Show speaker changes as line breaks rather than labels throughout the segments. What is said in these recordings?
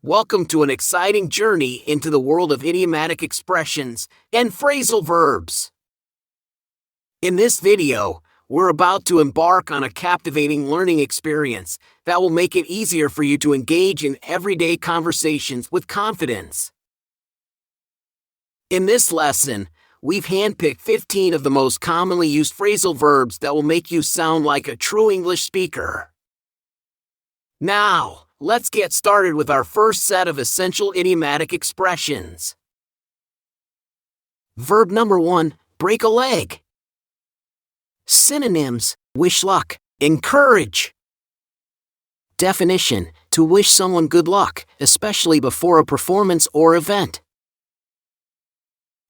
Welcome to an exciting journey into the world of idiomatic expressions and phrasal verbs. In this video, we're about to embark on a captivating learning experience that will make it easier for you to engage in everyday conversations with confidence. In this lesson, we've handpicked 15 of the most commonly used phrasal verbs that will make you sound like a true English speaker. Now, let's get started with our first set of essential idiomatic expressions. Verb number 1, break a leg. Synonyms: wish luck, encourage. Definition: to wish someone good luck, especially before a performance or event.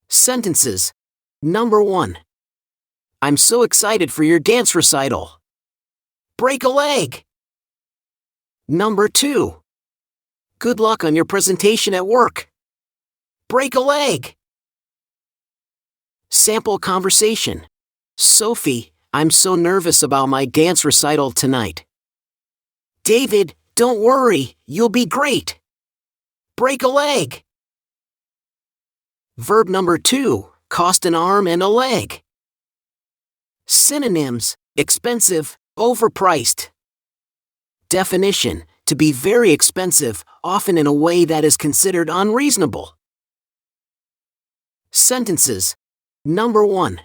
Sentences. Number 1. I'm so excited for your dance recital. Break a leg. Number 2. Good luck on your presentation at work. Break a leg. Sample conversation. Sophie, I'm so nervous about my dance recital tonight. David, don't worry, you'll be great. Break a leg. Verb number 2, cost an arm and a leg. Synonyms: expensive, overpriced. Definition: to be very expensive, often in a way that is considered unreasonable. Sentences. Number 1.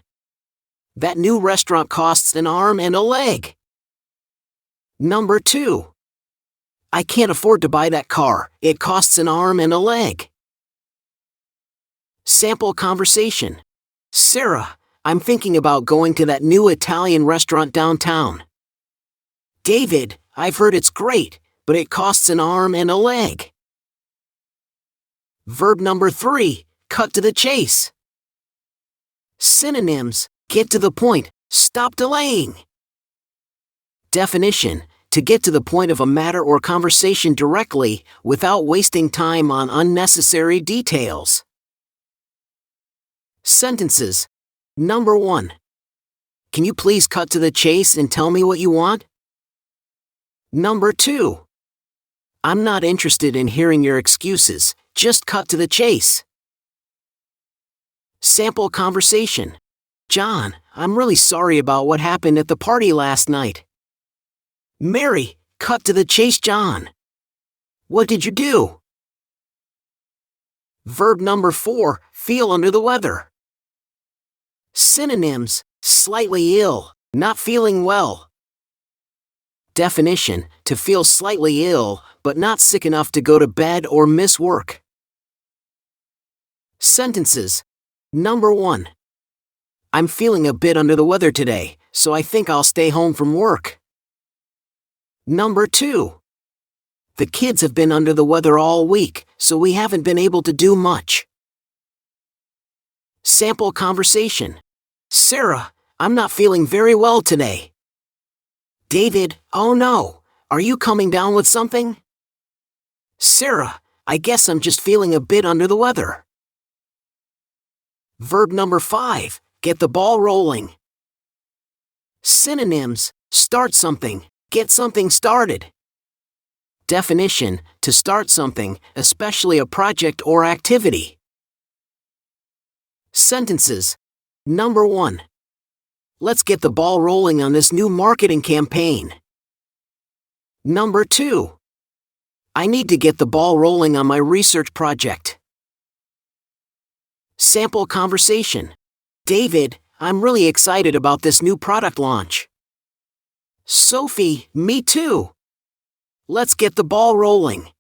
That new restaurant costs an arm and a leg. Number 2. I can't afford to buy that car, it costs an arm and a leg. Sample conversation. Sarah, I'm thinking about going to that new Italian restaurant downtown. David, I've heard it's great, but it costs an arm and a leg. Verb number 3, cut to the chase. Synonyms: get to the point, stop delaying. Definition: to get to the point of a matter or conversation directly, without wasting time on unnecessary details. Sentences. Number 1. Can you please cut to the chase and tell me what you want? Number 2. I'm not interested in hearing your excuses, just cut to the chase. Sample conversation. John, I'm really sorry about what happened at the party last night. Mary, cut to the chase, John. What did you do? Verb number 4, feel under the weather. Synonyms: slightly ill, not feeling well. Definition: to feel slightly ill, but not sick enough to go to bed or miss work. Sentences. Number 1. I'm feeling a bit under the weather today, so I think I'll stay home from work. Number 2. The kids have been under the weather all week, so we haven't been able to do much. Sample conversation. Sarah, I'm not feeling very well today. David, oh no, are you coming down with something? Sarah, I guess I'm just feeling a bit under the weather. Verb number 5, get the ball rolling. Synonyms: start something, get something started. Definition: to start something, especially a project or activity. Sentences. Number 1. Let's get the ball rolling on this new marketing campaign. Number 2. I need to get the ball rolling on my research project. Sample conversation. David, I'm really excited about this new product launch. Sophie, me too. Let's get the ball rolling.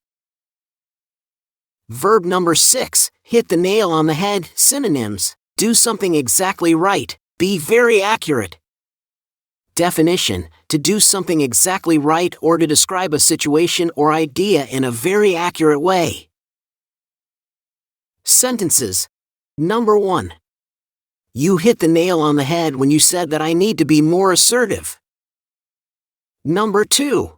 Verb number 6, hit the nail on the head. Synonyms: do something exactly right, be very accurate. Definition: to do something exactly right or to describe a situation or idea in a very accurate way. Sentences. Number 1. You hit the nail on the head when you said that I need to be more assertive. Number 2.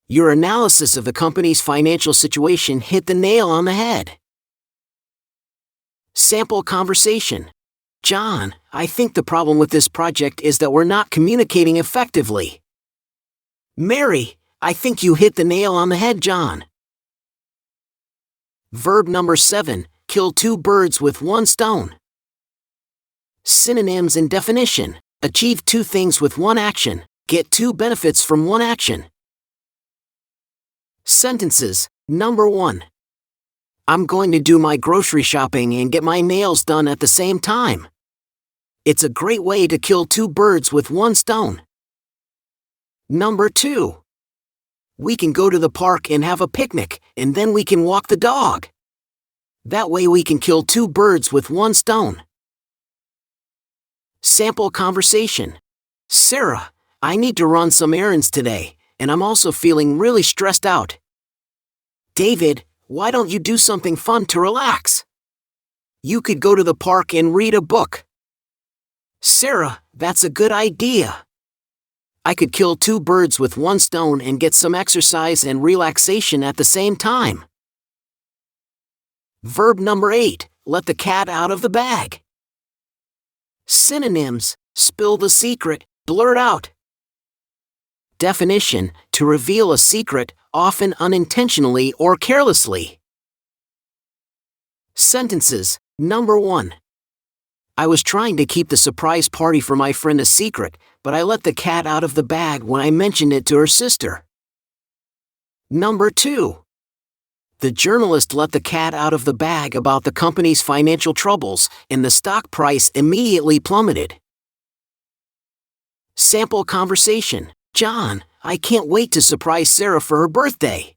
Your analysis of the company's financial situation hit the nail on the head. Sample conversation. John, I think the problem with this project is that we're not communicating effectively. Mary, I think you hit the nail on the head, John. Verb number 7, kill two birds with one stone. Synonyms and definition: achieve two things with one action, get two benefits from one action. Sentences. Number 1. I'm going to do my grocery shopping and get my nails done at the same time. It's a great way to kill two birds with one stone. Number 2. We can go to the park and have a picnic, and then we can walk the dog. That way we can kill two birds with one stone. Sample conversation. Sarah, I need to run some errands today, and I'm also feeling really stressed out. David, why don't you do something fun to relax? You could go to the park and read a book. Sarah, that's a good idea. I could kill two birds with one stone and get some exercise and relaxation at the same time. Verb number 8, let the cat out of the bag. Synonyms: spill the secret, blurt out. Definition: to reveal a secret, often unintentionally or carelessly. Sentences. Number 1. I was trying to keep the surprise party for my friend a secret, but I let the cat out of the bag when I mentioned it to her sister. Number 2. The journalist let the cat out of the bag about the company's financial troubles, and the stock price immediately plummeted. Sample conversation. John, I can't wait to surprise Sarah for her birthday.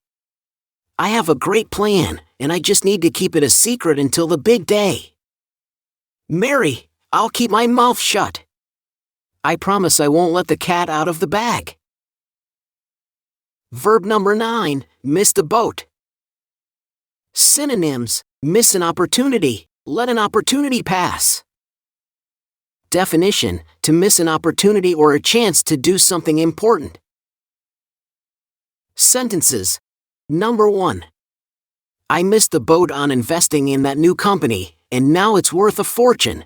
I have a great plan, and I just need to keep it a secret until the big day. Mary, I'll keep my mouth shut. I promise I won't let the cat out of the bag. Verb number 9, miss the boat. Synonyms: miss an opportunity, let an opportunity pass. Definition: to miss an opportunity or a chance to do something important. Sentences. Number 1. I missed the boat on investing in that new company, and now it's worth a fortune.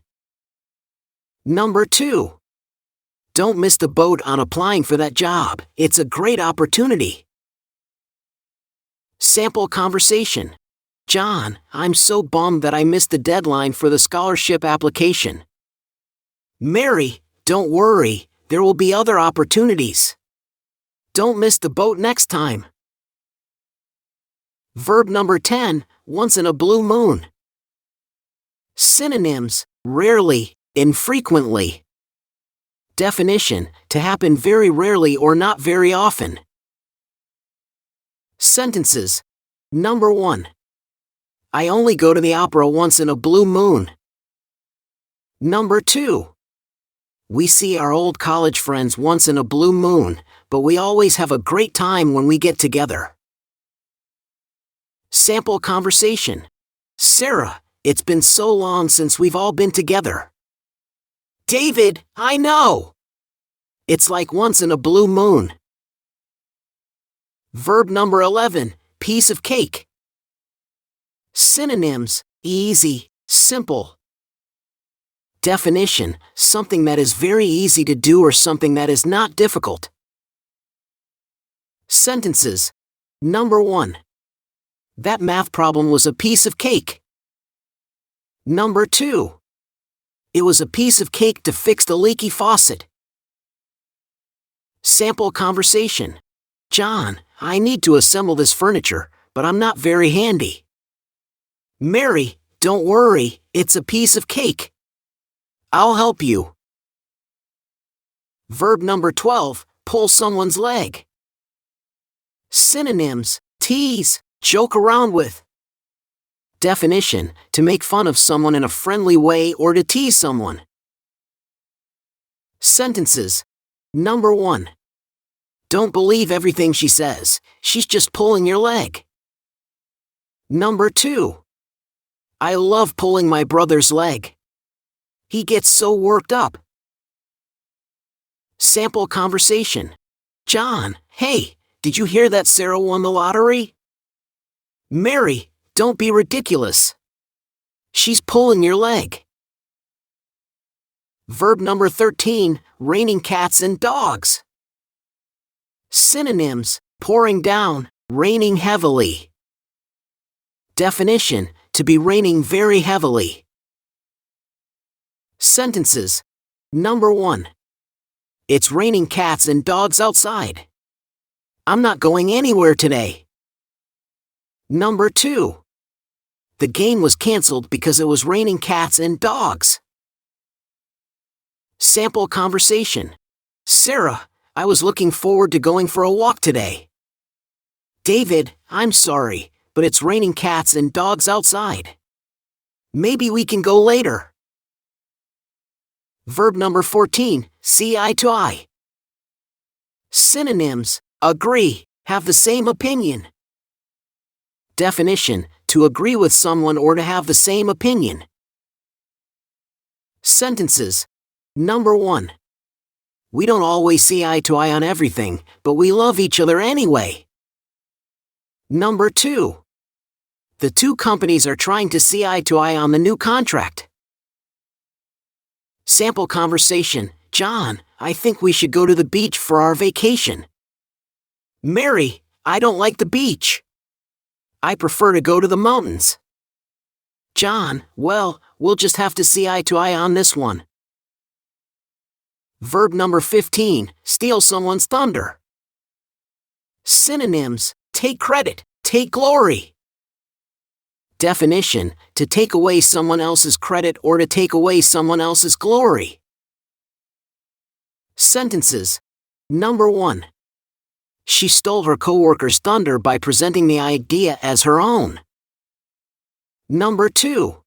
Number 2. Don't miss the boat on applying for that job, it's a great opportunity. Sample conversation. John, I'm so bummed that I missed the deadline for the scholarship application. Mary, don't worry, there will be other opportunities. Don't miss the boat next time. Verb number 10, once in a blue moon. Synonyms: rarely, infrequently. Definition: to happen very rarely or not very often. Sentences. Number 1. I only go to the opera once in a blue moon. Number 2. We see our old college friends once in a blue moon, but we always have a great time when we get together. Sample conversation. Sarah, it's been so long since we've all been together. David, I know. It's like once in a blue moon. Verb number 11, piece of cake. Synonyms: easy, simple. Definition: something that is very easy to do or something that is not difficult. Sentences. Number 1. That math problem was a piece of cake. Number 2. It was a piece of cake to fix the leaky faucet. Sample conversation. John, I need to assemble this furniture, but I'm not very handy. Mary, don't worry, it's a piece of cake. I'll help you. Verb number 12, pull someone's leg. Synonyms: tease, joke around with. Definition: to make fun of someone in a friendly way or to tease someone. Sentences. Number 1. Don't believe everything she says, she's just pulling your leg. Number 2. I love pulling my brother's leg. He gets so worked up. Sample conversation. John, hey, did you hear that Sarah won the lottery? Mary, don't be ridiculous. She's pulling your leg. Verb number 13, raining cats and dogs. Synonyms: pouring down, raining heavily. Definition: to be raining very heavily. Sentences. Number 1. It's raining cats and dogs outside. I'm not going anywhere today. Number 2. The game was canceled because it was raining cats and dogs. Sample conversation. Sarah, I was looking forward to going for a walk today. David, I'm sorry, but it's raining cats and dogs outside. Maybe we can go later. Verb number 14, see eye to eye. Synonyms: agree, have the same opinion. Definition: to agree with someone or to have the same opinion. Sentences. Number 1. We don't always see eye to eye on everything, but we love each other anyway. Number 2. The two companies are trying to see eye to eye on the new contract. Sample conversation. John, I think we should go to the beach for our vacation. Mary, I don't like the beach. I prefer to go to the mountains. John, well, we'll just have to see eye to eye on this one. Verb number 15, steal someone's thunder. Synonyms: take credit, take glory. Definition: to take away someone else's credit or to take away someone else's glory. Sentences. Number 1. She stole her coworker's thunder by presenting the idea as her own. Number 2.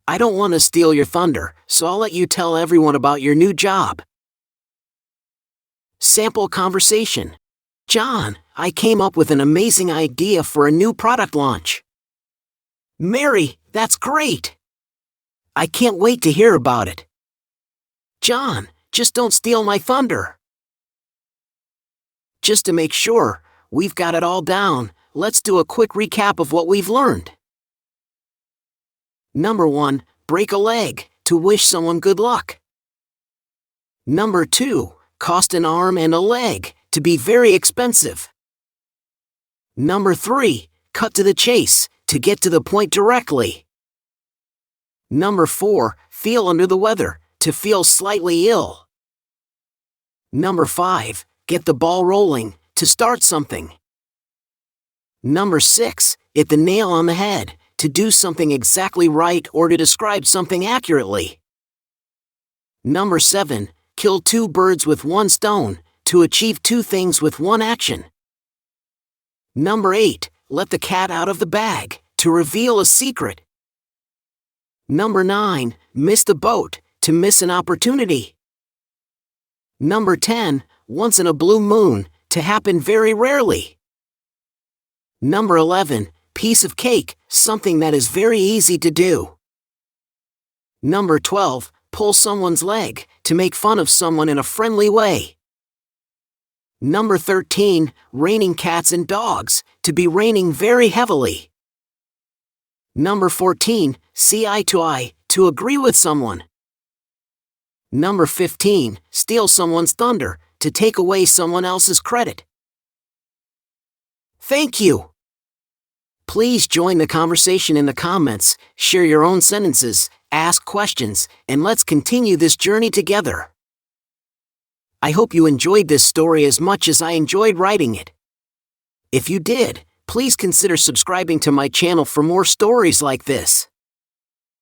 I don't want to steal your thunder, so I'll let you tell everyone about your new job. Sample conversation. John, I came up with an amazing idea for a new product launch. Mary, that's great. I can't wait to hear about it. John, just don't steal my thunder. Just to make sure we've got it all down, let's do a quick recap of what we've learned. Number 1, break a leg, to wish someone good luck. Number 2, cost an arm and a leg, to be very expensive. Number 3, cut to the chase, to get to the point directly. Number 4, feel under the weather, to feel slightly ill. Number 5, get the ball rolling, to start something. Number 6, hit the nail on the head, to do something exactly right or to describe something accurately. Number 7, kill 2 birds with 1 stone, to achieve 2 things with 1 action. Number 8, let the cat out of the bag, to reveal a secret. Number 9, miss the boat, to miss an opportunity. Number 10, once in a blue moon, to happen very rarely. Number 11, piece of cake, something that is very easy to do. Number 12, pull someone's leg, to make fun of someone in a friendly way. Number 13, raining cats and dogs, to be raining very heavily. Number 14, see eye to eye, to agree with someone. Number 15, steal someone's thunder, to take away someone else's credit. Thank you. Please join the conversation in the comments, share your own sentences, ask questions, and let's continue this journey together. I hope you enjoyed this story as much as I enjoyed writing it. If you did, please consider subscribing to my channel for more stories like this.